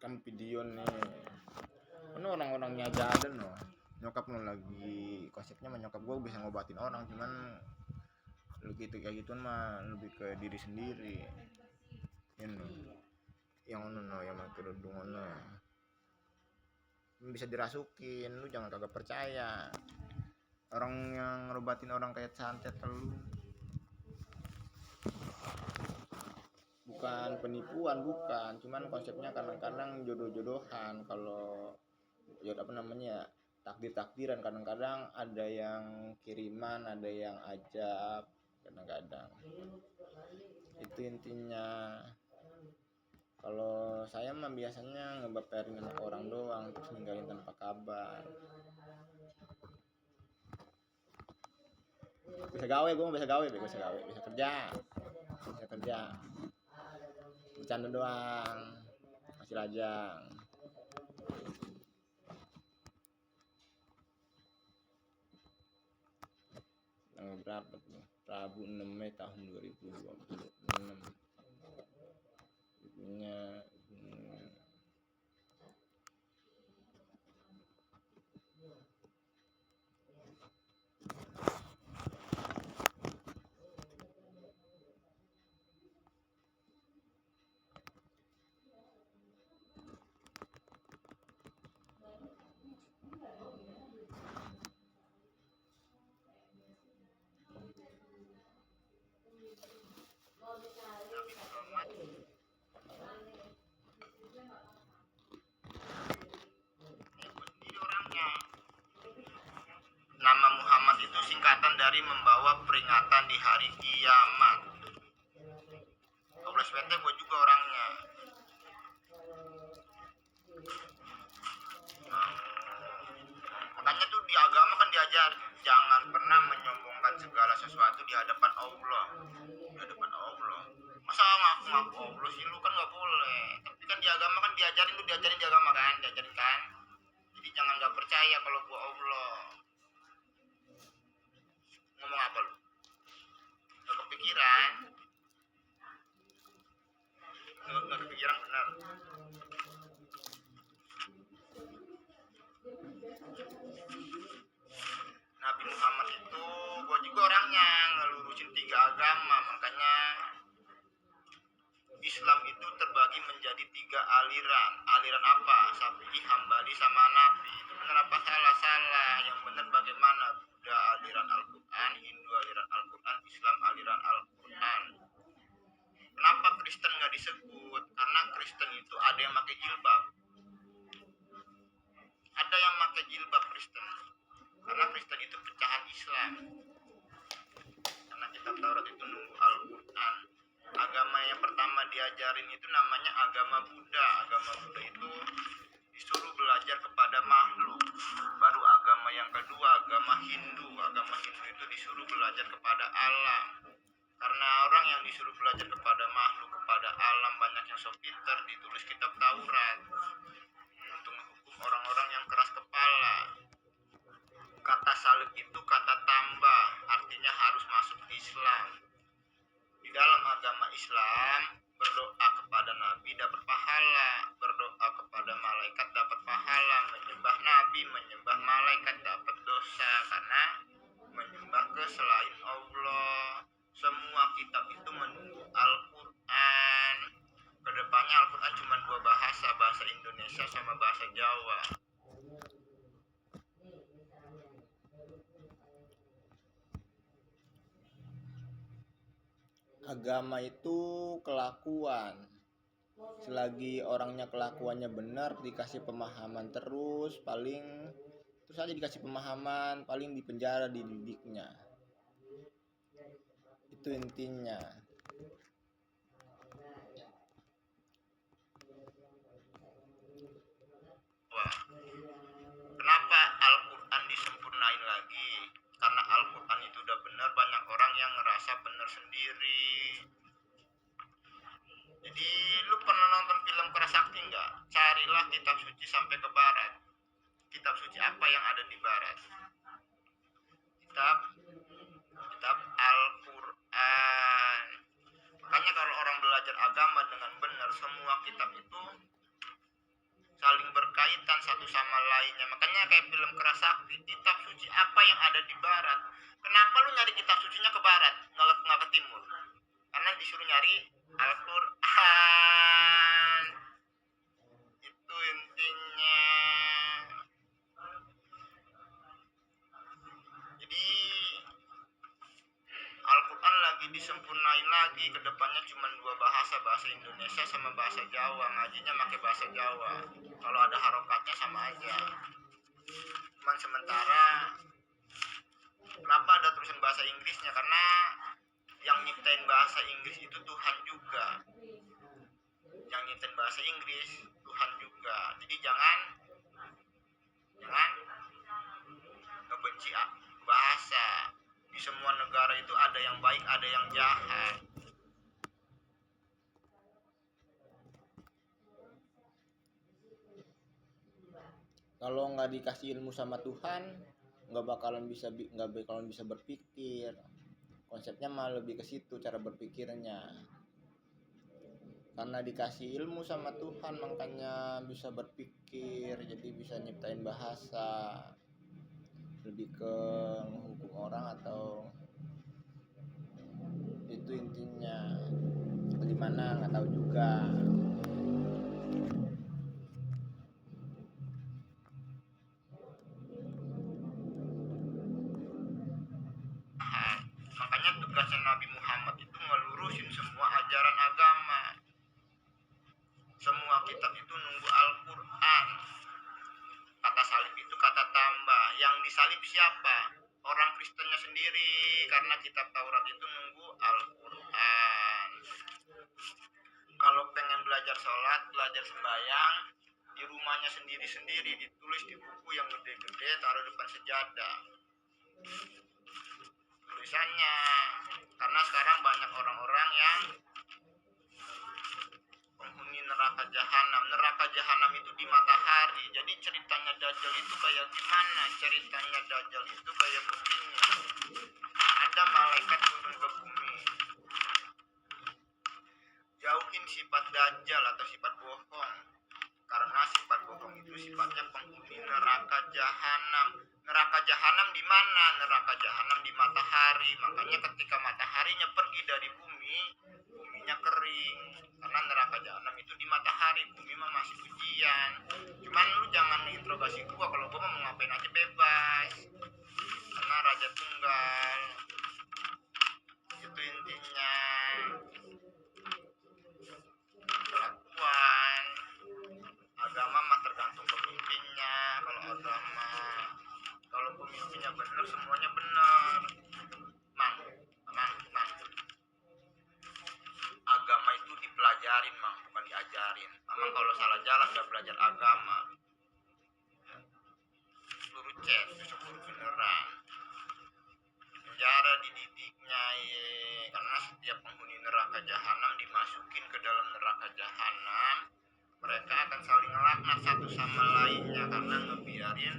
kan video nih ini orang-orangnya aja ada no nyokap lo lagi konsepnya mah nyokap gue bisa ngobatin orang, cuman lu gitu kayak gituan mah lebih ke diri sendiri ini yang ono yang pakai kerudung ono bisa dirasukin, lu jangan kagak percaya orang yang ngerobatin orang kayak santet lu. Bukan penipuan, bukan, cuman konsepnya kadang-kadang jodoh-jodohan. Kalau ya apa namanya, takdir-takdiran, kadang-kadang ada yang kiriman, ada yang ajab, kadang-kadang itu intinya. Kalau saya mah biasanya ngebaperin anak orang doang terus ninggalin tanpa kabar. Bisa gawe, gue bisa gawe, bisa kerja, bercanda doang, masih lajang. Tanggal berapa tuh? Rabu 6 Mei tahun 2026. Ibunya nama Muhammad itu singkatan dari membawa peringatan di hari kiamat. 12 PT gue juga orangnya. Makanya tuh di agama kan diajar jangan pernah menyombongkan segala sesuatu di hadapan Allah. Di hadapan Allah. Masa ngaku-ngaku Allah sih, lu kan nggak boleh. Tapi kan di agama kan diajarin di agama kan, diajarin kan. Jadi jangan nggak percaya kalau gua Allah. Ngomong apa lu? Gak kepikiran. Gak kepikiran benar. Nabi Muhammad itu gua juga orangnya ngelurusin 3 agama. Makanya Islam itu terbagi menjadi 3 aliran. Aliran apa? Syafi'i, Hambali, sama Nabi. Itu benar apa salah? Salah. Yang benar bagaimana? Buddha aliran Al-Quran, Hindu aliran Al-Quran, Islam aliran Al-Quran. Kenapa Kristen nggak disebut? Karena Kristen itu ada yang pakai jilbab. Ada yang pakai jilbab Kristen. Karena Kristen itu pecahan Islam. Karena kitab Taurat itu nunggu Al-Quran. Agama yang pertama diajarin itu namanya agama Buddha. Agama Buddha itu disuruh belajar kepada makhluk. Baru agama yang kedua agama Hindu. Agama Hindu itu disuruh belajar kepada alam. Karena orang yang disuruh belajar kepada makhluk, kepada alam, banyak yang so pintar, ditulis kitab Taurat untuk menghukum orang-orang yang keras kepala. Kata salib itu kata tambah, artinya harus masuk Islam. Di dalam agama Islam, berdoa kepada Nabi dapat pahala, berdoa kepada malaikat dapat pahala, menyembah Nabi, menyembah malaikat dapat dosa karena menyembah ke selain Allah. Semua kitab itu menunggu Al-Quran. Kedepannya Al-Quran cuma 2 bahasa, bahasa Indonesia sama bahasa Jawa. Agama itu kelakuan. Selagi orangnya kelakuannya benar, dikasih pemahaman terus aja dikasih pemahaman, paling dipenjara, dididiknya. Itu intinya. Wah, kenapa Al-Quran disempurnain lagi? Karena Al-Quran itu udah benar, banyak orang yang ngerasa benar sendiri. Jadi lu pernah nonton film Kerasakti nggak? Carilah kitab suci sampai ke barat. Kitab suci apa yang ada di barat? Kitab Al-Quran. Makanya kalau orang belajar agama dengan benar, semua kitab itu saling berkaitan satu sama lainnya. Makanya kayak film Kerasakti, kitab suci apa yang ada di barat? Kenapa lu nyari kitab sucinya ke barat, nggak ke timur? Karena disuruh nyari Al-Quran. Itu intinya. Jadi Al-Quran lagi disempurnain lagi, kedepannya cuma dua bahasa Indonesia sama bahasa Jawa. Ngajinya pakai bahasa Jawa, kalau ada harokatnya sama aja. Cuman sementara kenapa ada tulisan bahasa Inggrisnya? Karena yang nyiptain bahasa Inggris itu Tuhan juga. Yang nyiptain bahasa Inggris Tuhan juga. Jadi jangan ngebenci bahasa. Di semua negara itu ada yang baik, ada yang jahat. Kalau nggak dikasih ilmu sama Tuhan, nggak bakalan bisa berpikir. Konsepnya malah lebih ke situ cara berpikirnya. Karena dikasih ilmu sama Tuhan makanya bisa berpikir, jadi bisa nyiptain bahasa. Lebih ke menghukum orang atau itu intinya. Bagaimana nggak tahu juga. Makanya tugasnya Nabi Muhammad itu ngelurusin semua ajaran agama. Semua kitab itu nunggu Al-Quran. Kata salib itu kata tambah. Yang disalib siapa? Orang Kristennya sendiri. Karena kitab Taurat itu nunggu Al-Quran. Kalau pengen belajar sholat, belajar sembahyang, di rumahnya sendiri-sendiri, ditulis di buku yang gede-gede, taruh depan sejadah tulisannya. Karena sekarang banyak orang-orang yang penghuni neraka jahanam. Neraka jahanam itu di matahari. Jadi ceritanya Dajjal itu kayak gimana? Ceritanya Dajjal itu kayak begini. Ada malaikat turun ke bumi. Jauhin sifat Dajjal atau sifat bohong. Karena sifat bohong itu sifatnya penghuni neraka jahanam. Neraka jahanam di mana? Neraka jahanam di matahari. Makanya ketika mataharinya pergi dari bumi, buminya kering. Karena neraka jahanam itu di matahari, bumi mah masih ujian. Cuman lu jangan menginterogasi gua, kalau gua mau ngapain aja bebas. Karena raja tunggal. Itu intinya. Kelakuan agama mah tergantung pemimpinnya. Kalau pemimpinnya benar, semuanya benar. Mang. Agama itu dipelajarin, Mang, bukan diajarin. Memang kalau salah jalan gak belajar agama. Suruh cek, suruh beneran. Penjara dididiknya, karena setiap penghuni neraka jahanam dimasukin ke dalam neraka jahanam, mereka akan saling ngelaknat satu sama lainnya karena ngebiarin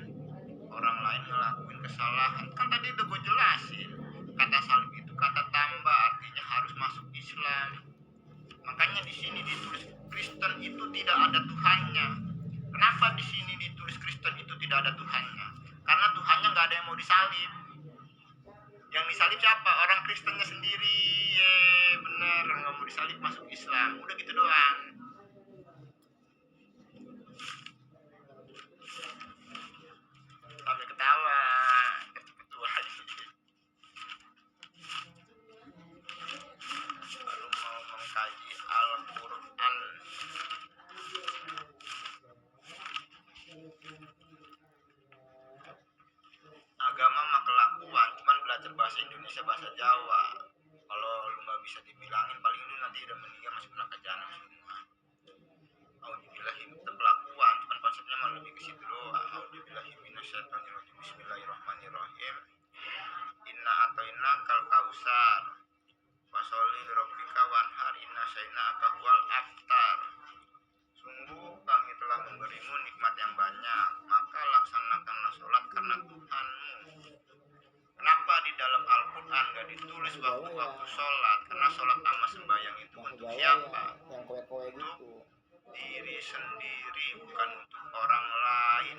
orang lain ngelakuin kesalahan. Kan tadi udah gue jelasin, kata salib itu kata tambah, artinya harus masuk Islam. Makanya di sini ditulis Kristen itu tidak ada Tuhannya. Kenapa di sini ditulis Kristen itu tidak ada Tuhannya? Karena Tuhannya nggak ada yang mau disalib. Yang disalib siapa? Orang Kristennya sendiri. Bener, nggak mau disalib masuk Islam. Udah gitu doang. Sampai ketawa. Ketua lagi. Baru mau mengkaji Al-Quran. Agama mah kelakuan, cuman belajar bahasa Indonesia, bahasa Jawa. Kalau lu nggak bisa dibilangin, paling lu nanti udah meninggal masuk neraka jahanam semua. Auzubillahi itu kelakuan, cuman konsepnya mah lebih ke situ doang. Auzubillahi minasyaitonirrajim. Bismillahirrahmanirrahim. Inna atoina kal kausar. Fasholli lirabbika wanhar, inna syaina'aka huwal abtar. Sungguh kami telah memberimu nikmat yang banyak, maka laksanakanlah sholat karena Tuhanmu. Kenapa di dalam Al-Quran gak ditulis waktu-waktu sholat? Karena sholat sama sembahyang itu untuk siapa? Untuk diri sendiri, bukan untuk orang lain.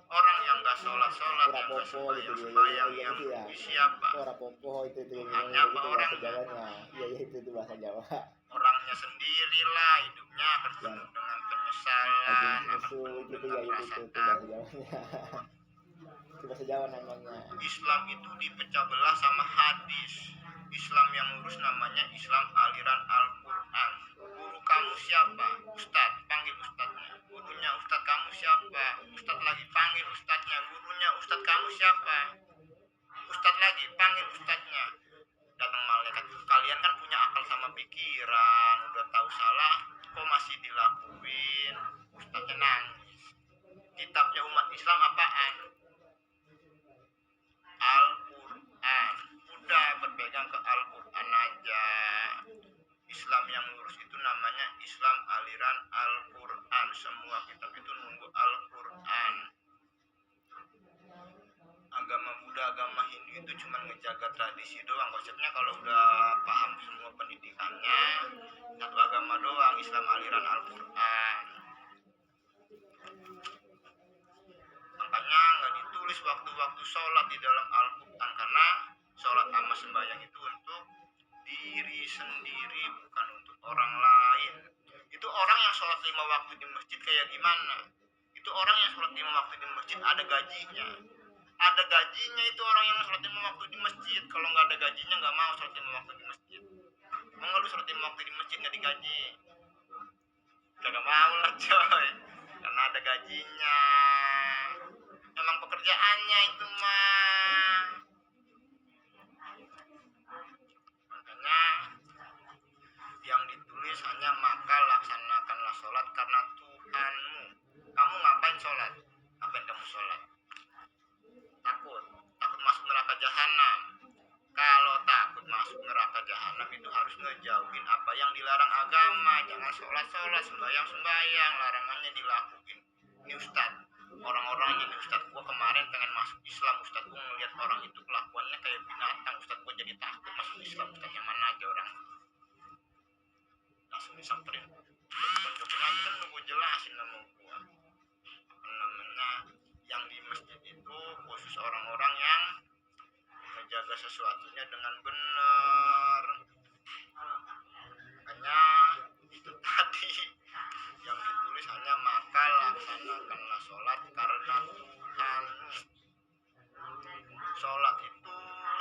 Orang yang gak sholat, yang gak sembahyang, yang itu ya. siapa? Ora popo itu Tuhannya apa itu orang? bahasa Jawanya. Iya itu bahasa Jawa. Orangnya sendirilah, hidupnya akan penuh dengan penyesalan, akan penuh dengan rasa itu bahasa Jawanya. Itu bahasa Jawa namanya. Islam itu dipecah belah sama hadis. Islam yang lurus namanya Islam aliran Al-Quran. Guru kamu siapa? Ustadz, panggil ustadznya. Gurunya ustadz kamu siapa? Ustadz lagi, panggil ustadznya. Gurunya ustadz kamu siapa? Ustadz lagi, panggil ustadznya. Datang malaikat. Kalian kan punya akal sama pikiran, udah tahu salah, kok masih dilakuin? Ustadznya nangis. Kitabnya umat Islam apaan? Al-Quran. Udah berpegang ke Al-Quran aja. Islam yang lurus itu namanya Islam aliran Al-Quran. Semua kitab itu nunggu Al-Quran. Agama Buddha, agama Hindu itu cuma ngejaga tradisi doang. Konsepnya kalau udah paham semua pendidikannya, satu agama doang, Islam aliran Al-Quran. Makanya nggak ditulis waktu-waktu sholat di dalam Al-Quran, karena sholat sama sembahyang itu untuk diri sendiri, bukan untuk orang lain. Itu orang yang sholat 5 waktu di masjid kayak gimana? Itu orang yang sholat 5 waktu di masjid ada gajinya. Ada gajinya itu orang yang sholat 5 waktu di masjid. Kalau nggak ada gajinya nggak mau sholat 5 waktu di masjid. Mau nggak lu sholat 5 waktu di masjid nggak digaji? Kagak mau lah coy, karena ada gajinya. Emang pekerjaannya itu mah. Makanya yang ditulis hanya maka laksanakanlah sholat karena Tuhanmu. Kamu ngapain sholat? Ngapain kamu sholat? Takut masuk neraka jahanam. Kalau takut masuk neraka jahanam itu harus ngejauhin apa yang dilarang agama. Jangan sholat, sembahyang, larangannya dilakuin. Ini Ustadz, orang-orangnya nih Ustadz, gua kemarin pengen masuk Islam Ustadz, gua ngeliat orang itu kelakuannya kayak binatang Ustadz, gua jadi takut masuk Islam Ustadz. Yang mana aja orang? Langsung disamperin, tunjukin aja kan, gua jelasin sama gua apa namanya, yang di masjid itu khusus orang-orang yang menjaga sesuatunya dengan benar. Hanya itu tadi yang ditulis hanya maka laksanakanlah sholat karena Tuhanmu. Sholat itu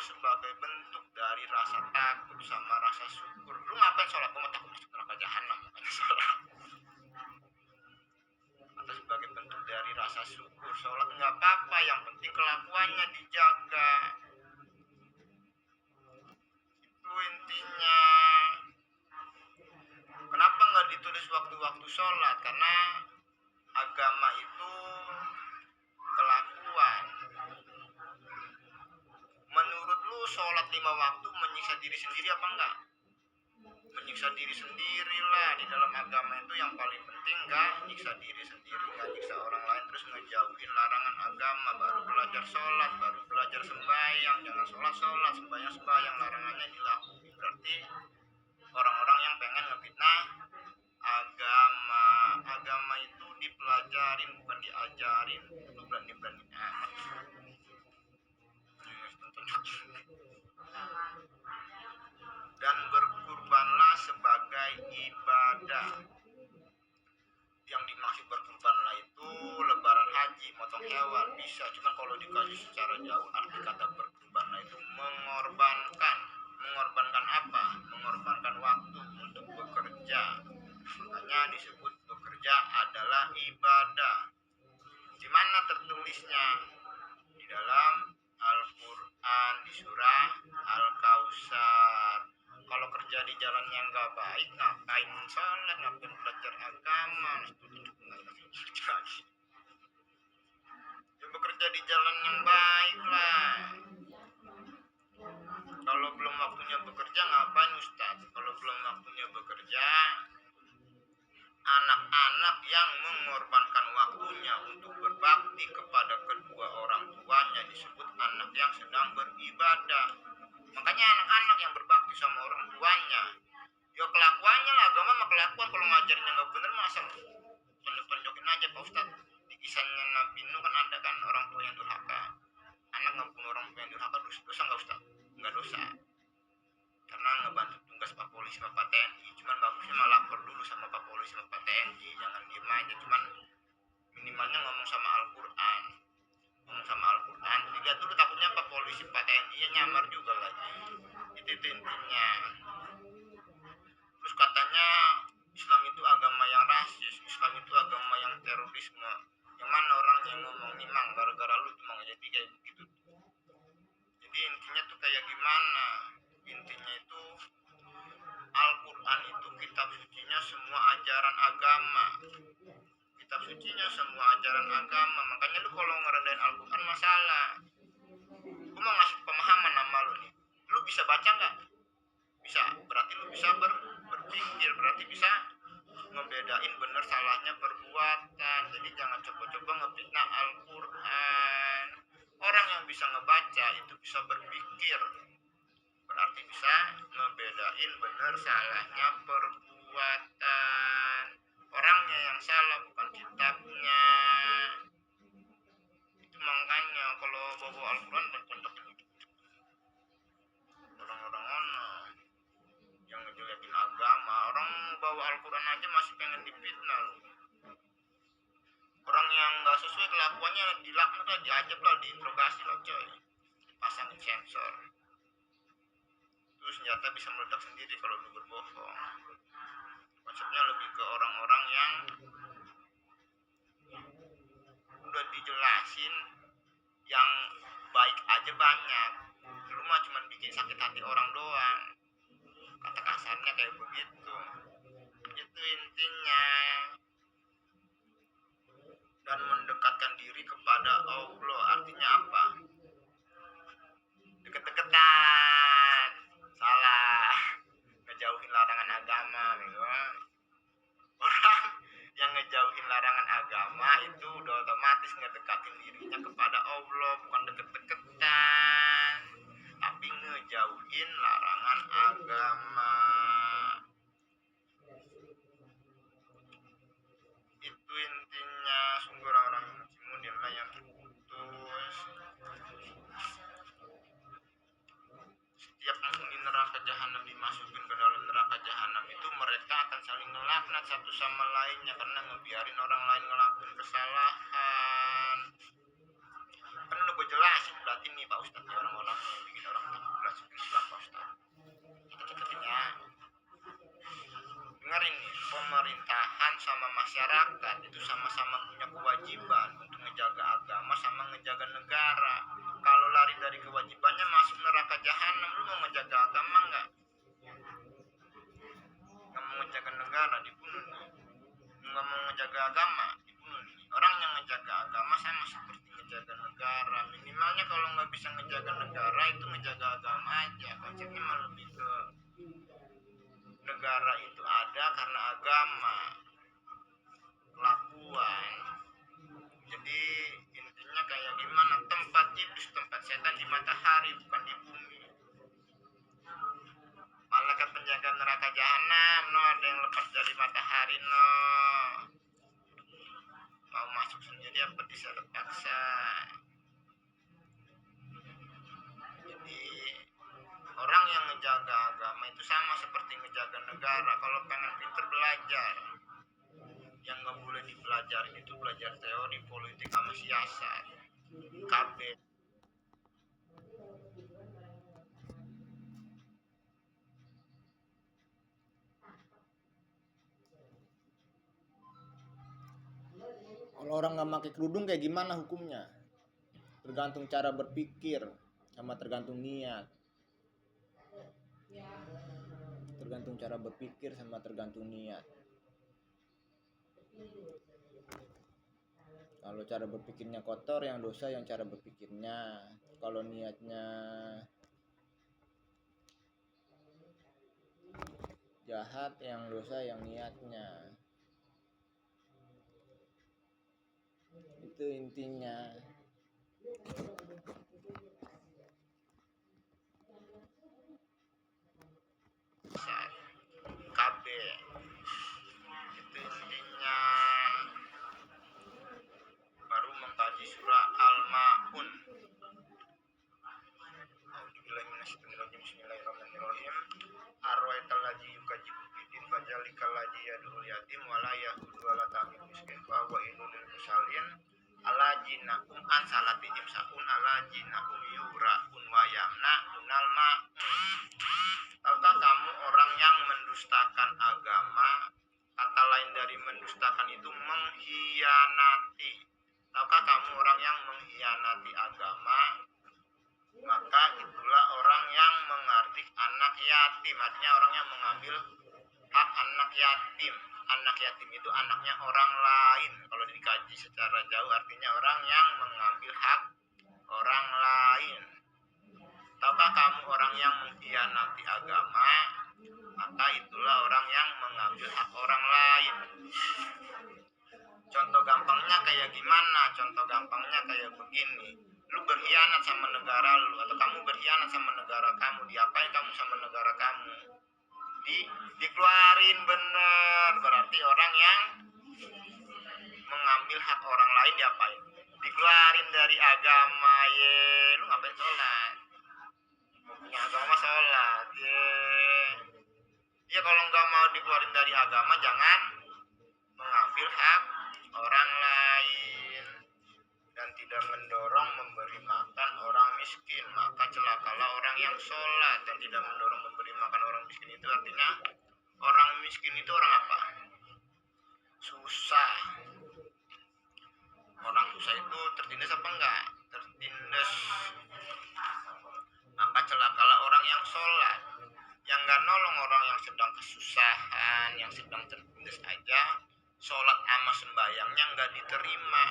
sebagai bentuk dari rasa takut sama rasa syukur. Lu ngapain sholat? Gua mau takut masuk neraka jahanam, makanya sholat. Atau sebagai bentuk dari rasa syukur. Sholat nggak apa-apa, yang penting kelakuannya dijaga. Itu intinya. Kenapa nggak ditulis waktu-waktu sholat? Karena agama itu kelakuan. Menurut lu sholat 5 waktu menyiksa diri sendiri apa enggak? Menyiksa diri sendiri lah. Di dalam agama itu yang paling penting nggak nyiksa diri sendiri, nggak nyiksa orang lain, terus ngejauhin larangan agama. Baru belajar sholat, baru belajar sembahyang. Jangan sholat, sembahyang, larangannya dilakukan. Berarti orang-orang yang pengen ngefitnah agama. Agama itu dipelajarin, bukan diajarin. Lu berani-berani amat. Dan berkurbanlah sebagai ibadah. Yang dimaksud berkurbanlah itu lebaran haji, motong hewan bisa. Cuma kalau dikaji secara jauh, arti kata berkurbanlah itu mengorbankan. Mengorbankan apa? Mengorbankan waktu untuk bekerja. Makanya disebut bekerja adalah ibadah. Di mana tertulisnya? Di dalam Al-Quran, di surah Al-Kausar. Kalau kerja di jalan yang gak baik, ngapain sholat, ngapain belajar agama? Ya bekerja di jalan yang baik lah. Kalau belum waktunya bekerja, ngapain Ustadz? Kalau belum waktunya bekerja, anak-anak yang mengorbankan waktunya untuk berbakti kepada kedua orang tuanya disebut anak yang sedang beribadah. Makanya anak-anak yang berbakti sama orang tuanya Ya kelakuannya lah, agama mah kelakuan. Kalau ngajarnya nggak bener masa tonjok-tonjokin aja Pak Ustadz. Di kisahnya Nabi Nuh kan ada kan orang tua yang durhaka, anak ngebunuh orang tua yang durhaka, dosa nggak Ustadz? Nggak dosa, karena ngebantu tugas Pak Polisi sama Pak TNI. Cuman bagusnya malah lapor dulu sama Pak Polisi sama Pak TNI, jangan diem aja. Cuman minimalnya ngomong sama Al-Quran, ngomong sama Al-Quran. Dilihat dulu, takutnya Pak Polisi Pak TNI ya nyamar juga lagi. Itu intinya. Terus katanya Islam itu agama yang rasis, Islam itu agama yang terorisme. Yang mana orang yang ngomong nih mang, gara-gara lu tuh mang, jadi kayak begitu. Jadi intinya tuh kayak gimana? Intinya itu Al-Quran itu kitab sucinya semua ajaran agama. Kitab sucinya semua ajaran agama. Makanya lu kalau ngerendahin Al-Quran masalah. Gue mau ngasih pemahaman sama lu nih. Lu bisa baca nggak? Bisa. Berarti lu bisa berpikir. Berarti bisa ngebedain bener salahnya perbuatan. Jadi jangan coba-coba ngefitnah Al-Quran. Orang yang bisa ngebaca itu bisa berpikir. Berarti bisa ngebedain bener salahnya perbuatan. Orangnya yang salah bukan kitabnya. Itu makanya kalau bawa Al-Quran berkontak orang-orang ono yang ngejelekin agama. Orang bawa Al-Quran aja masih pengen difitnah loh. Orang yang nggak sesuai kelakuannya dilaknat lah, diajak lah, diinterogasi lah coy, dipasangin sensor. Itu senjata bisa meledak sendiri kalau lu berbohong. Konsepnya lebih ke orang-orang yang udah dijelasin yang baik aja banyak, lu mah cuma bikin sakit hati orang doang. Kata kasarnya kayak begitu. Itu intinya. Dan mendekatkan diri kepada Allah artinya apa? Deket-deketan. Salah. Ngejauhin larangan agama gitu. Orang yang ngejauhin larangan agama itu udah otomatis ngedekatin dirinya kepada Allah, bukan deket-deketan, tapi ngejauhin larangan agama. Itu intinya. Sungguh orang-orang yang lah yang putus. Setiap penghuni neraka jahanam dimasukin ke dalam neraka jahanam itu mereka akan saling ngelaknat satu sama lainnya karena ngebiarin orang lain ngelakuin kesalahan. Kan udah gue jelasin berarti nih Pak Ustadz ya, orang-orang yang bikin orang berasuk Islam Pak Ustadz. Kita dengerin nih, pemerintahan sama masyarakat itu sama-sama punya kewajiban untuk ngejaga agama sama ngejaga negara. Kalau lari dari kewajibannya masuk neraka jahanam, lu mau ngejaga agama nggak? Nggak mau ngejaga negara, dibunuh nih. Nggak mau ngejaga agama, dibunuh nih. Orang yang ngejaga agama sama seperti ngejaga negara. Minimalnya kalau nggak bisa ngejaga negara itu ngejaga agama aja. Konsepnya malah lebih ke negara itu ada karena agama, kelakuan. Jadi intinya kayak gimana, tempat iblis, tempat setan di matahari bukan di bumi. Malaikat penjaga neraka jahanam no ada yang lepas dari matahari no, mau masuk sendiri apa bisa terpaksa. Jadi orang yang ngejaga agama itu sama seperti ngejaga negara. Kalau pengen pinter belajar, yang nggak boleh dipelajarin itu belajar teori, politik sama siasat. KB. Kalau orang nggak pakai kerudung kayak gimana hukumnya? Tergantung cara berpikir sama tergantung niat. Tergantung cara berpikir sama tergantung niat. Kalau cara berpikirnya kotor yang dosa yang cara berpikirnya. Kalau niatnya jahat yang dosa yang niatnya. Itu intinya. an salatihim saun ala jinahum yura'un wa yamna'unal ma'un. Tahukah kamu orang yang mendustakan agama, kata lain dari mendustakan itu mengkhianati. Tahukah kamu orang yang mengkhianati agama, maka itulah orang yang mengartik anak yatim. Artinya orang yang mengambil hak anak yatim. Anak yatim itu anaknya orang lain. Kalau dikaji secara jauh artinya orang yang mengambil hak orang lain. Tahukah kamu orang yang mengkhianati agama, maka itulah orang yang mengambil hak orang lain. Contoh gampangnya kayak gimana? Contoh gampangnya kayak begini. Lu berkhianat sama negara lu, atau kamu berkhianat sama negara kamu, diapain kamu sama negara kamu? Dikeluarin, bener. Berarti orang yang mengambil hak orang lain diapain? Dikeluarin dari agama. Lu ngapain sholat? Punya agama sholat. Ya kalau nggak mau dikeluarin dari agama, jangan mengambil hak orang lain dan tidak mendorong memberi makan orang miskin. Maka celakalah orang yang sholat dan tidak mendorong memberi makan orang miskin. Itu artinya orang miskin itu orang apa? Susah. Orang susah itu tertindas apa enggak? Tertindas. Maka celakalah orang yang sholat, yang gak nolong orang yang sedang kesusahan, yang sedang tertindas aja. Sholat sama sembayangnya gak diterima.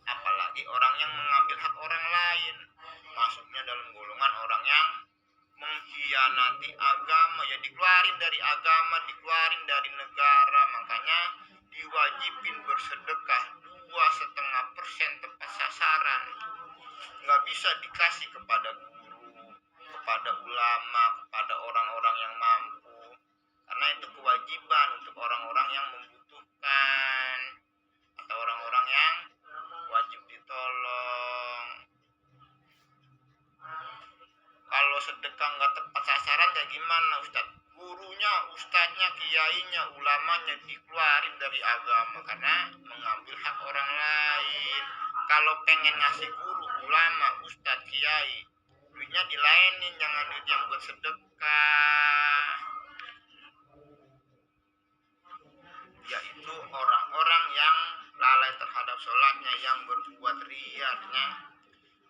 Apalagi orang yang mengambil hak orang lain, masuknya dalam golongan orang yang mengkhianati agama. Ya dikeluarin dari agama, dikeluarin dari negara. Makanya diwajibin bersedekah 2,5% tepat sasaran. Nggak bisa dikasih kepada guru, kepada ulama, kepada orang-orang yang mampu, karena itu kewajiban untuk orang-orang yang membutuhkan atau orang-orang yang wajib ditolong. Kalau sedekah nggak tepat sasaran kayak gimana, Ustaz? Gurunya, ustadznya, kiainya, ulamanya dikeluarin dari agama karena mengambil hak orang lain. Kalau pengen ngasih guru, ulama, ustadz, kiai, duitnya dilainin, jangan duit yang buat sedekah. Yaitu orang-orang yang lalai terhadap sholatnya, yang berbuat riyanya.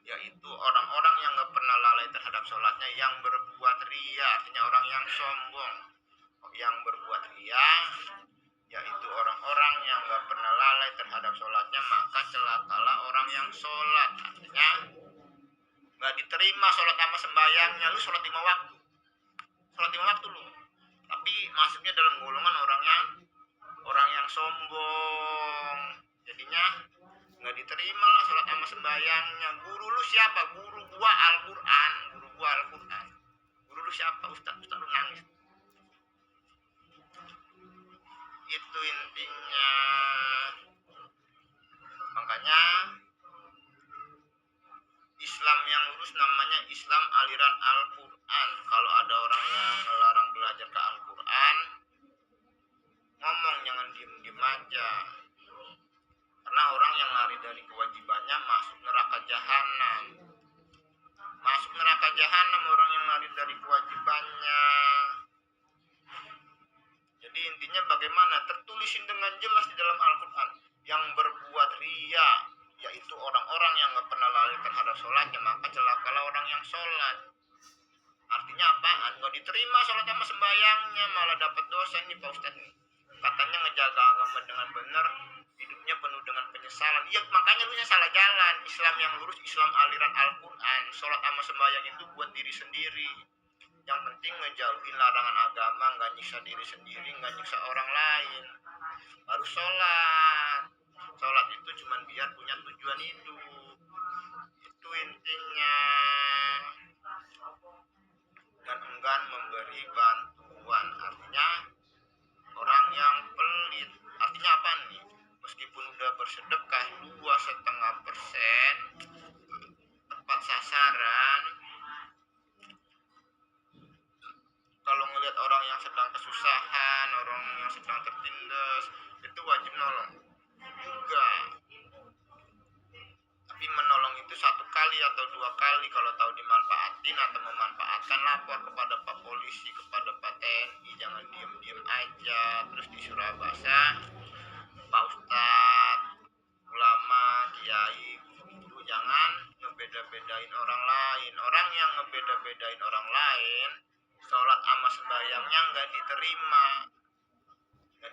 Yaitu orang-orang yang gak pernah lalai terhadap sholatnya, yang berbuat riya, artinya orang yang sombong. Yang berbuat riya, yaitu orang-orang yang gak pernah lalai terhadap sholatnya, maka celakalah orang yang sholat. Artinya gak diterima sholat sama sembayangnya. Lu sholat 5 waktu, sholat 5 waktu lu, tapi masuknya dalam golongan orang yang sombong. Jadinya nggak diterima lah sholat sama sembayangnya. Guru lu siapa? Guru gua Al-Quran. Guru gua Al-Quran. Guru lu siapa? Ustaz lu nangis. Itu intinya. Makanya Islam yang lurus namanya Islam aliran Al-Quran. Kalau ada orang yang melarang belajar ke Al-Quran, ngomong, jangan diem-diem aja. Karena orang yang lari dari kewajibannya masuk neraka jahanam. Masuk neraka jahanam orang yang lari dari kewajibannya. Jadi intinya bagaimana? Tertulisin dengan jelas di dalam Al-Quran. Yang berbuat riya, yaitu orang-orang yang gak pernah lari terhadap sholatnya, maka celakalah orang yang sholat. Artinya apaan? Gak diterima sholat sama sembayangnya, malah dapat dosa nih Pak Ustadz nih. Katanya ngejaga agama dengan benar, hidupnya penuh dengan penyesalan. Iya, makanya lu salah jalan. Islam yang lurus, Islam aliran Al-Quran. Sholat sama sembahyang itu buat diri sendiri. Yang penting ngejauhin larangan agama, gak nyiksa diri sendiri, gak nyiksa orang lain. Baru sholat. Sholat itu cuma biar punya tujuan hidup. Itu intinya. Dan enggan memberi bantuan. Artinya orang yang pelit. Artinya apa nih? Meskipun udah bersedekah 2,5% tepat sasaran, kalau ngelihat orang yang sedang kesusahan, orang yang sedang tertindas, itu wajib nolong juga.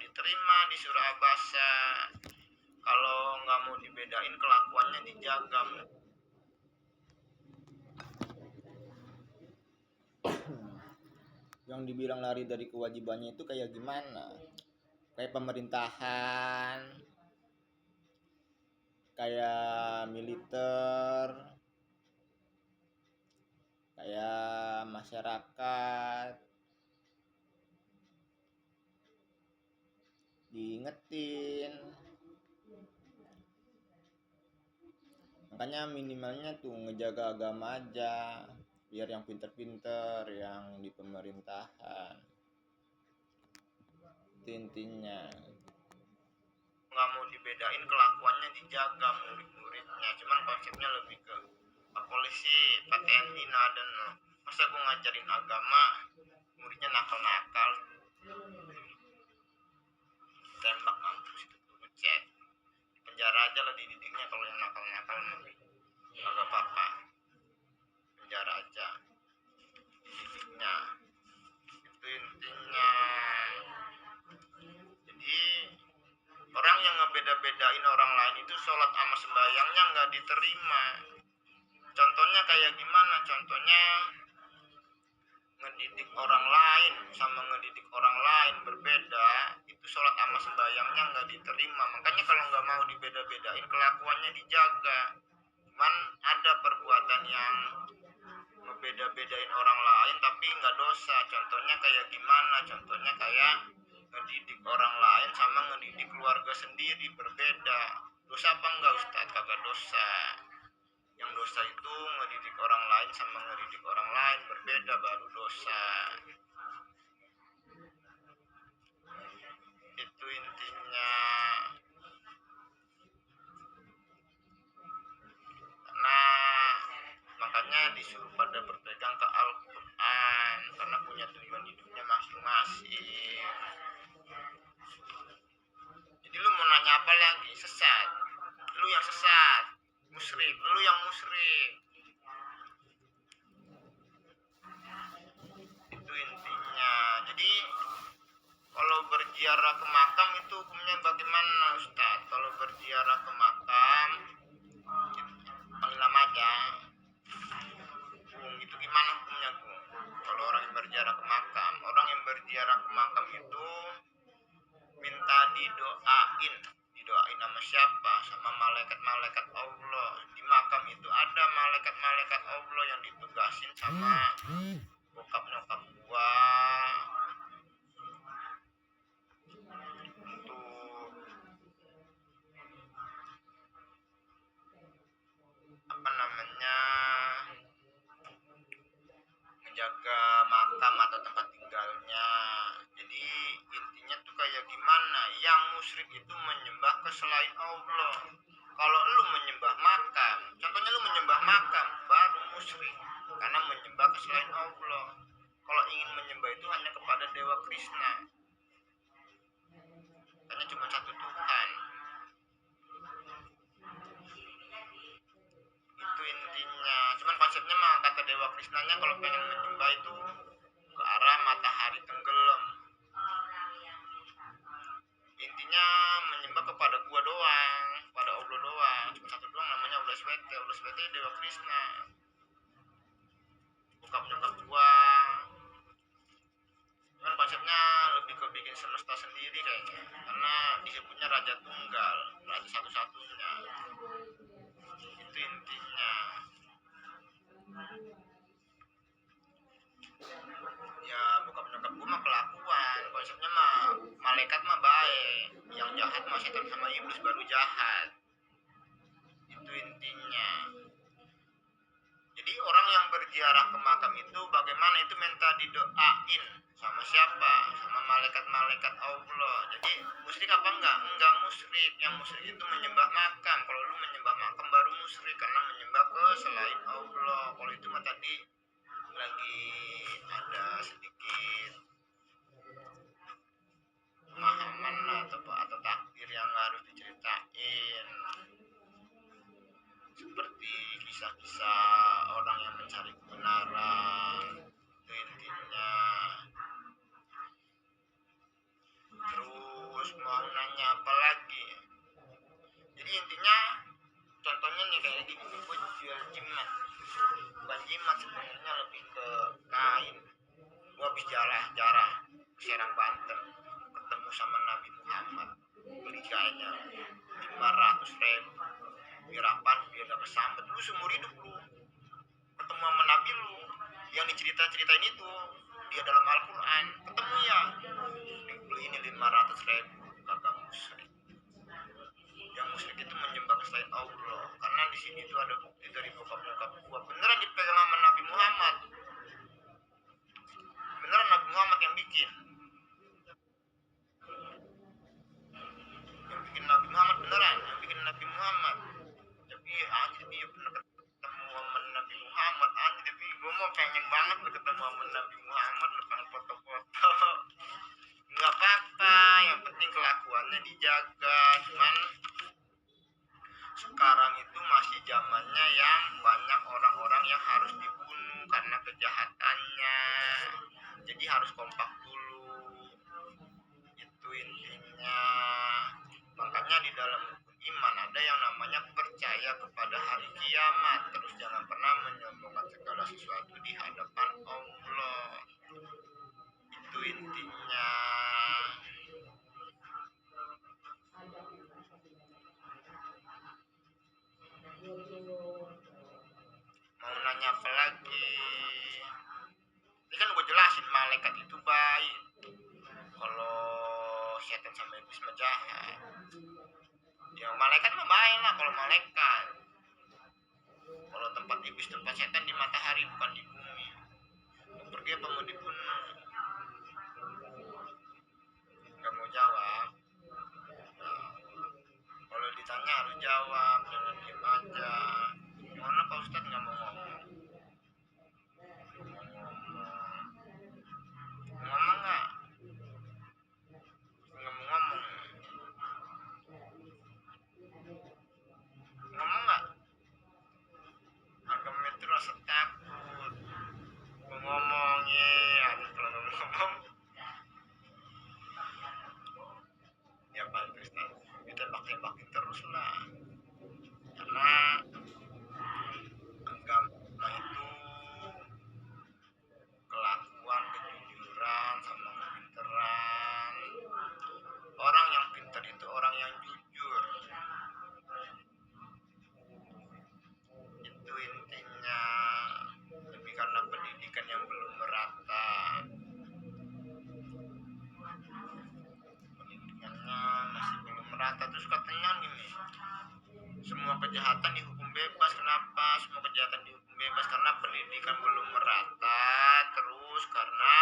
diterima di surah Abasa. Kalau nggak mau dibedain kelakuannya dijaga. Yang dibilang lari dari kewajibannya itu kayak gimana? Kayak pemerintahan, kayak militer, kayak masyarakat, diingetin. Makanya minimalnya tuh ngejaga agama aja, biar yang pinter-pinter yang di pemerintahan. Itu intinya. Nggak mau dibedain kelakuannya dijaga murid-muridnya, cuman konsepnya lebih ke Pak Polisi, Pak TNI, ada no. Masa gue ngajarin agama muridnya nakal-nakal, tembak mampus itu guru cek, penjara aja lah dididiknya. Kalau yang nakal-nakal agak apa-apa, penjara aja didiknya. Itu intinya. Jadi orang yang ngebeda-bedain orang lain itu sholat sama sembahyangnya nggak diterima. Contohnya kayak gimana? Contohnya ngedidik orang lain sama ngedidik orang lain berbeda, itu sholat sama sembahyangnya nggak diterima. Makanya kalau nggak mau dibeda-bedain kelakuannya dijaga. Cuman ada perbuatan yang ngebeda-bedain orang lain tapi nggak dosa. Contohnya kayak gimana? Contohnya kayak ngedidik orang lain sama ngedidik keluarga sendiri berbeda. Dosa apa enggak Ustadz? Kagak dosa. Yang dosa itu ngedidik orang lain sama ngedidik orang lain berbeda, baru dosa. Itu intinya. Nah, makanya disuruh pada berpegang ke Al-Quran karena punya tujuan hidupnya masing-masing. Jadi lu mau nanya apa lagi? Sesat. Lu yang sesat. Musyrik. Lu yang musyrik. Itu intinya. Jadi kalau berziarah ke makam itu hukumnya bagaimana Ustaz? Kalau berziarah ke makam paling lama aja. Itu gimana hukumnya Gung? Kalau orang yang berziarah ke makam, orang yang berziarah ke makam itu minta didoain sama siapa? Sama malaikat-malaikat Allah. Di makam itu ada malaikat-malaikat Allah yang ditugasin sama bokap nyokap gua untuk apa namanya, menjaga makam atau tempat tinggalnya. Jadi intinya tuh kayak gimana? Yang musyrik itu menyembah ke selain Allah. Kalau lu menyembah makam, contohnya lu menyembah makam, baru musyrik karena menyembah ke selain Allah. Kalau ingin menyembah itu hanya kepada Dewa Krishna, hanya cuma satu Tuhan. Itu intinya. Cuman konsepnya mah kata Dewa Krishnanya kalau pengen menyembah itu ke arah matahari tenggelam. Intinya menyembah kepada gua doang, pada Allah doang. Cuma satu doang namanya Allah SWT. Allah SWT Dewa Krishna. Bokap nyokap gua. Cuman konsepnya lebih ke bikin semesta sendiri kayaknya. Karena disebutnya Raja Tunggal, Raja satu-satunya. Itu intinya. Ya bokap nyokap gue mah kelakuan, konsepnya mah malaikat mah baik, yang jahat mah setan sama iblis baru jahat. Itu intinya. Jadi orang yang berziarah ke makam itu bagaimana itu minta didoain sama siapa? Sama malaikat-malaikat Allah. Jadi musyrik apa enggak? Enggak musyrik. Yang musyrik itu menyembah makam. Kalau lu menyembah makam baru musyrik karena menyembah ke selain Allah. Kalau itu mah tadi lagi ada sedikit pemahaman atau takdir yang harus diceritain, seperti kisah-kisah orang yang mencari kebenaran. Itu intinya. Jadi intinya contohnya nih kayak gini, gue jual jimat, bukan jimat sebenarnya, lebih ke kain. Gue habis jarah ke Serang Banten, ketemu sama Nabi Muhammad, beli kainnya 500.000. Biar apaan? Biar gak kesambet. Lu seumur hidup lu ketemu sama Nabi lu yang diceritain itu dia dalam Al-Quran, ketemu ya, dibeli ini 500.000. Kagak musyrik. Yang musyrik itu menyembah selain Allah, karena di sini tuh ada bukti dari bokap gua beneran dipegang sama Nabi Muhammad, beneran Nabi Muhammad yang bikin Nabi Muhammad, beneran yang bikin Nabi Muhammad. Tapi anjir dia pernah ketemu sama Nabi Muhammad, anjir, tapi gua mau pengen banget ketemu sama Nabi Muhammad, lu pengen foto-foto. Nggak apa-apa, yang penting kelakuannya dijaga. Cuman sekarang itu masih zamannya yang banyak orang-orang yang harus dibunuh karena kejahatannya. Jadi harus kompak dulu, itu intinya. Makanya di dalam iman ada yang namanya percaya kepada hari kiamat. Terus jangan pernah menyombongkan segala sesuatu di hadapan Allah, itu intinya. Mau nanya apa lagi? Ini kan gue jelasin malaikat itu baik. Kalau setan sama iblis mah jahat. Ya malaikat mah baik lah kalau malaikat. Kalau tempat iblis, tempat setan di matahari bukan di bumi. Mau pergi apa mau dibunuh? Gak mau jawab. Nah, kalau ditanya harus jawab, jangan diem aja. Gimana Pak Ustadz nggak mau ngomong? Ngomong nggak? Nggak mau ngomong. Ngomong nggak? Agak metro rasa takut. Mau ngomong ya, kalau nggak mau ngomong ya Pak Ustadz, ditembak-tembakin terus lah. Karena agama itu kelakuan, kejujuran, sama kepinteran. Orang yang pintar itu orang yang jujur, itu intinya. Tapi karena pendidikan yang belum merata, pendidikannya masih belum merata, terus katanya gini, semua kejahatan dihukum bebas. Kenapa semua kejahatan dihukum bebas? Karena pendidikan belum merata. Terus karena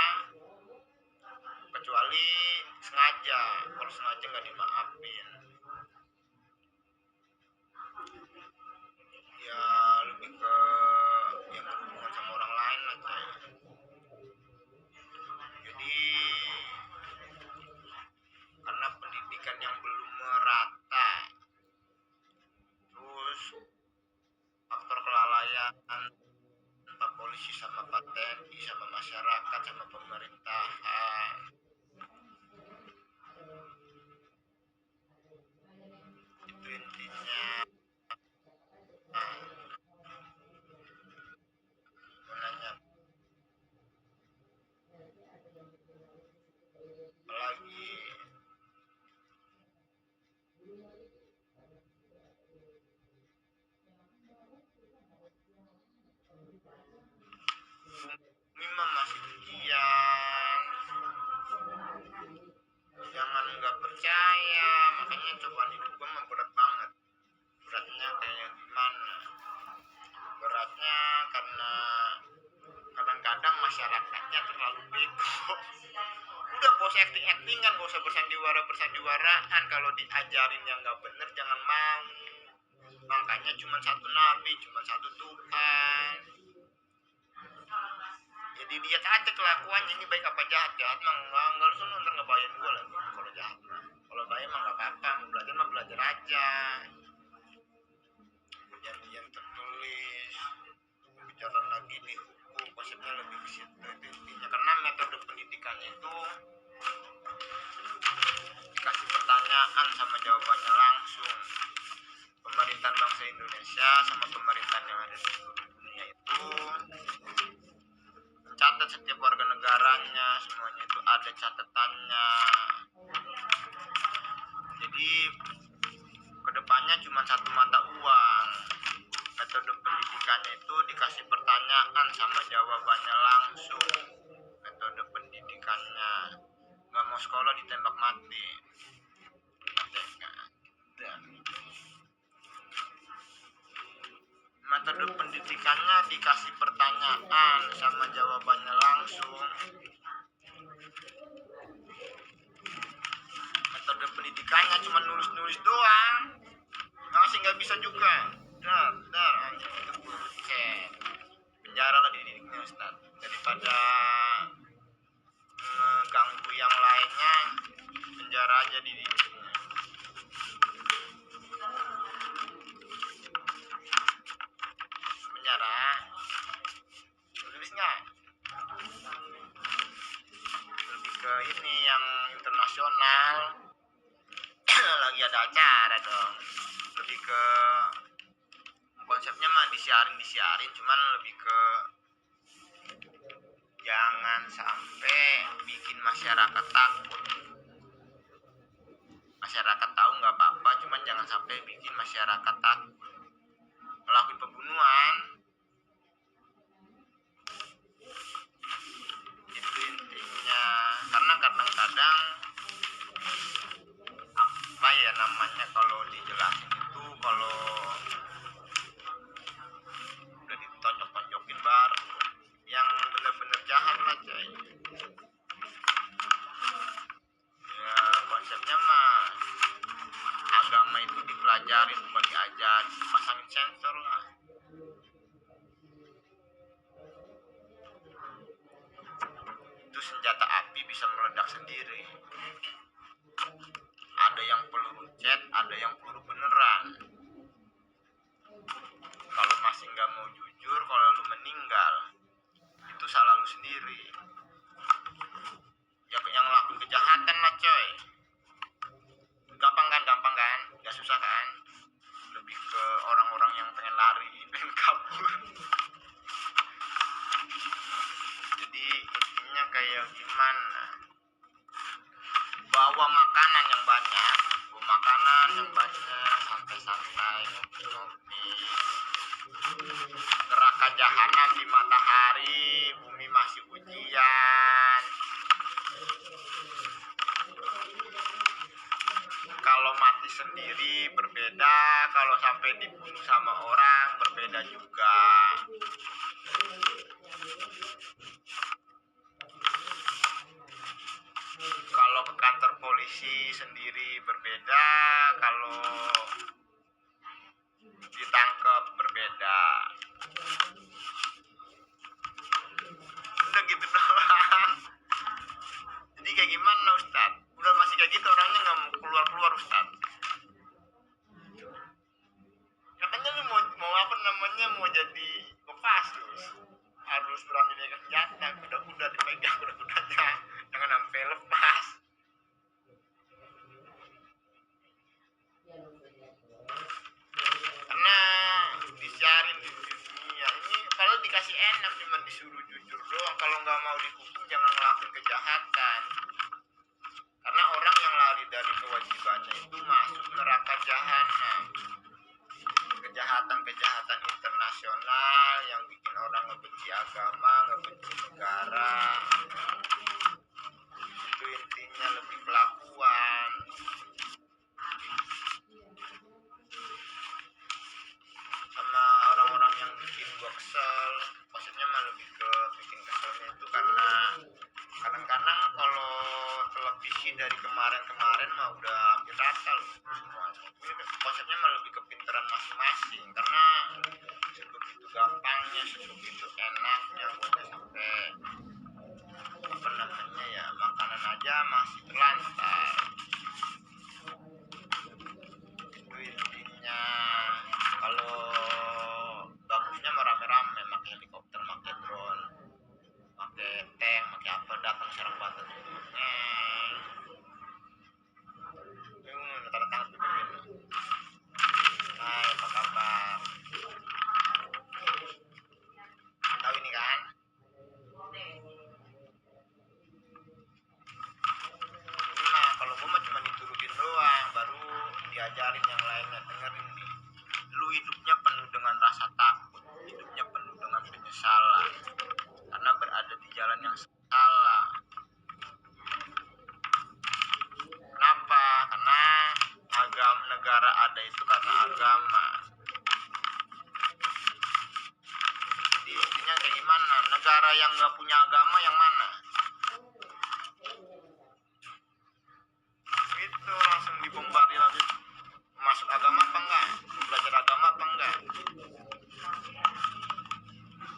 kecuali sengaja, kalau sengaja nggak dimaafin. Ya lebih ke yang berhubungan sama orang lain aja. Jadi karena pendidikan yang belum merata, terus faktor kelalaian Pak polisi sama Pak TNI sama masyarakat sama pemerintahan, itu intinya. Nah, mau nanya apa lagi? Bumi mah masih ujian, jangan nggak percaya. Makanya cobaan hidup gue mah berat banget. Beratnya kayak gimana? Beratnya karena kadang-kadang masyarakatnya terlalu bego. Udah gak usah acting-actingan, gak usah bersandiwaraan. Kalau diajarin yang gak bener jangan mau. Makanya cuma satu nabi, cuma satu Tuhan. Jadi lihat aja kelakuannya, ini baik apa jahat. Jahat mah enggak usah nonton, ngebayang gue lagi kalau jahat mah. Kalau baik mah gak apa-apa, mau belajar mah belajar aja. Perjanjian tertulis, bicara lagi di hukum, konsepnya lebih ke situ intinya. Karena metode pendidikannya itu dikasih pertanyaan sama jawabannya langsung. catatannya. Jadi kedepannya cuma satu mata uang. Metode pendidikannya itu dikasih pertanyaan sama jawabannya langsung. Metode pendidikannya nggak mau sekolah ditembak mati. Metode pendidikannya dikasih pertanyaan sama jawabannya langsung. Metode pendidikannya cuma nulis-nulis doang, ngasih nggak bisa juga. Dar anjing itu buset. Penjara lah dididiknya Ustaz. Daripada ganggu yang lainnya, penjara aja dididiknya. Penjara, tulis nggak? Lebih ke ini yang internasional. Lagi ada acara dong. Lebih ke konsepnya mah disiarin, cuman lebih ke jangan sampai bikin masyarakat takut. Masyarakat tahu nggak apa-apa, cuman jangan sampai bikin masyarakat takut ngelakuin pembunuhan. Itu intinya. Karena kadang-kadang apa ya namanya, kalau dijelasin itu, kalau udah ditonjok-tonjokin baru yang bener-bener jahat lah coy. Ya konsepnya mah agama itu dipelajari, bukan diajari. Pasangin sensor lah. Itu senjata api bisa meledak sendiri. Ada yang peluru jet, ada yang peluru beneran. Kalau masih nggak mau jujur, kalau lu meninggal, itu salah lu sendiri. Ya yang ngelakuin kejahatan lah coy. Gampang kan, nggak susah kan. Lebih ke orang-orang yang pengen lari, pengen kabur. Jadi intinya kayak gimana, bawa makanan yang banyak, santai-santai, ngopi-ngopi. Neraka jahanam di matahari, bumi masih ujian. Kalau mati sendiri berbeda, kalau sampai dibunuh sama orang berbeda juga. Kalau ke kantor polisi sendiri berbeda, kalau ditangkap berbeda. Udah gitu doang. Jadi kayak gimana Ustaz? Udah masih kayak gitu orangnya nggak mau keluar Ustaz. Katanya lu mau apa namanya, mau jadi Kopassus, harus berani megang senjata, kuda-kuda dipegang kuda-kudanya, jangan sampai lepas. Karena disiarin di dunia ini, kalau dikasih enak cuma disuruh jujur doang. Kalau nggak mau dihukum jangan ngelakuin kejahatan. Karena orang yang lari dari kewajibannya itu masuk neraka jahanam. Kejahatan-kejahatan internasional yang bikin orang ngebenci agama, ngebenci negara. Itu intinya lebih kelakuan. Sama orang-orang yang bikin gua kesel, maksudnya mah lebih ke bikin keselnya itu karena kadang-kadang kalau televisi dari kemarin mah udah hampir rata loh semuanya. Ini konsepnya mah lebih kepintaran masing-masing, karena sebegitu gampangnya, sebegitu enaknya buatnya sampai apa namanya ya, makanan aja masih terlantar. Itu intinya. Kalau bagusnya mau rame-rame, pakai helikopter, pakai drone, pakai tank, pakai apa, datang serang Banten. Tanda tangan pimpin. Hai, apa kabar? Tahu ini kan? yang lainnya. Dengerin nih, lu hidupnya penuh dengan rasa takut, hidupnya penuh dengan penyesalan karena berada di jalan yang salah. Kenapa? Karena agama negara ada itu karena agama. Jadi intinya kayak gimana? Negara yang nggak punya agama yang mana? Itu langsung dibombardir lagi. Masuk agama apa enggak? Belajar agama apa enggak?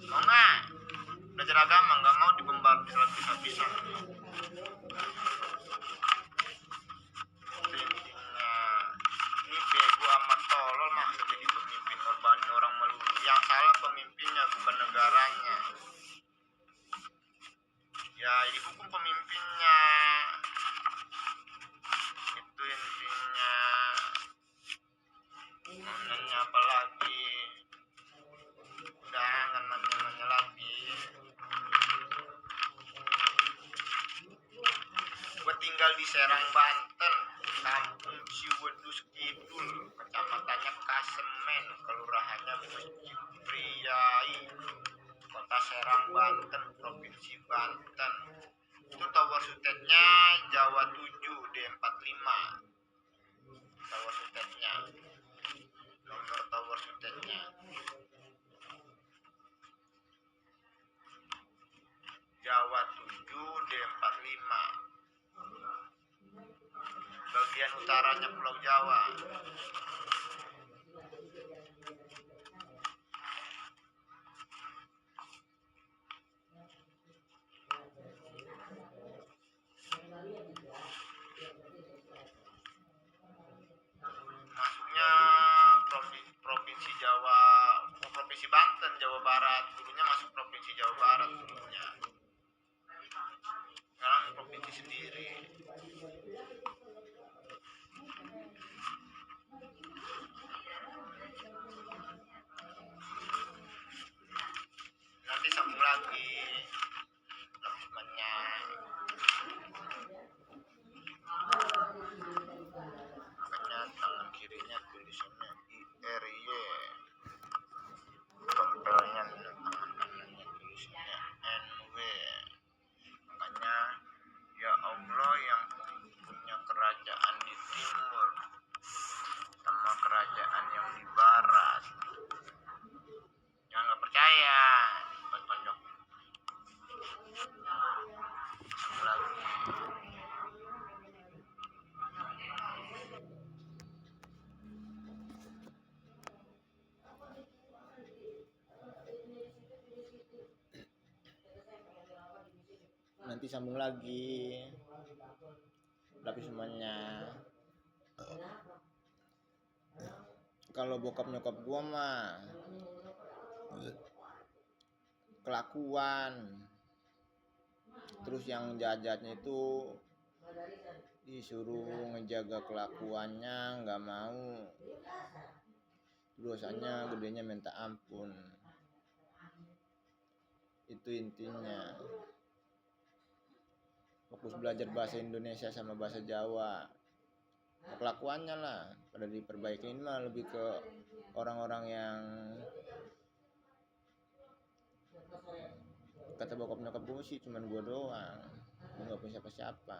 Mau nggak? Belajar agama nggak mau dibombardir habis-habisan. Intinya ini bego amat tolol mah jadi pemimpin, korbanin orang melulu. Yang salah pemimpinnya bukan negaranya. Ya dihukum pemimpinnya. Itu intinya. Nanya apa lagi? Udah nggak nanya lagi. Gue tinggal di Serang, Banten, kampung Ciwedus Kidul, kecamatannya Kasemen, kelurahannya Masjid Priai, kota Serang, Banten, provinsi Banten. Itu tower sutetnya Jawa 7 D45. Tower sutetnya, nomor tower sutetnya Jawa 7 D45. Bagian utaranya Pulau Jawa. Masuknya provinsi Jawa, provinsi Banten, Jawa Barat. Dulunya masuk provinsi Jawa Barat dulunya. Sekarang provinsi sendiri. Nanti sambung lagi temannya. Makanya tangan kirinya tulisannya IRY, tempelnya tangan kanannya tulisannya NW. Makanya ya Allah yang punya kerajaan di timur sama kerajaan yang di barat. Jangan nggak percaya, tonjok lagi. Nanti sambung lagi. Tapi semuanya kalau bokap nyokap gua mah kelakuan, terus yang jahatnya itu disuruh ngejaga kelakuannya nggak mau, dosanya gedenya minta ampun. Itu intinya. Fokus belajar bahasa Indonesia sama bahasa Jawa. Kelakuannya lah pada diperbaikin mah lebih ke orang-orang yang kata bokap nyokap gue sih cuman gue doang, gue nggak punya siapa-siapa.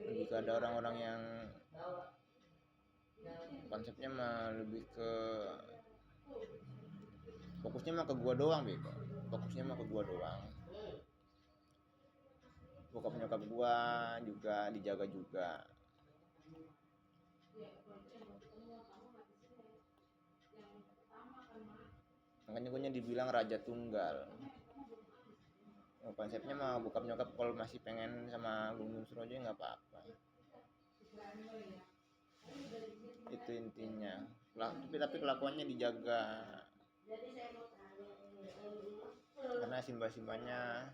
Lebih ke ada orang-orang yang konsepnya mah lebih ke fokusnya mah ke gue doang, bego. Fokusnya mah ke gue doang. Bokap nyokap gue juga dijaga juga. Makanya gue dibilang raja tunggal. Konsepnya mah bokap nyokap kalau masih pengen sama Gung Nusro aja nggak apa-apa. Itu intinya. Tapi kelakuannya dijaga. Karena simba-simbanya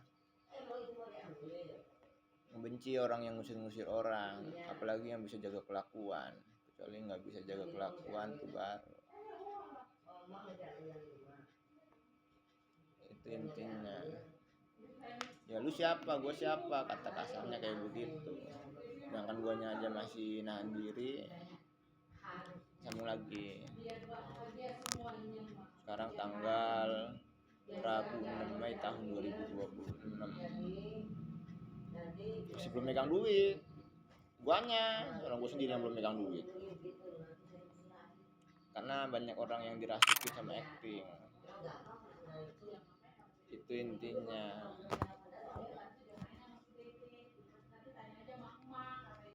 membenci orang yang ngusir-ngusir orang, apalagi yang bisa jaga kelakuan. Kecuali nggak bisa jaga kelakuan tuh baru. Itu intinya. Ya lu siapa, gue siapa, kata kasarnya kayak begitu. Sedangkan guanya aja masih nahan diri, sambung lagi. Sekarang tanggal Rabu 6 Mei tahun 2026. Masih belum megang duit. Guanya, orang gue sendiri yang belum megang duit. Karena banyak orang yang dirasuki sama acting. Itu intinya.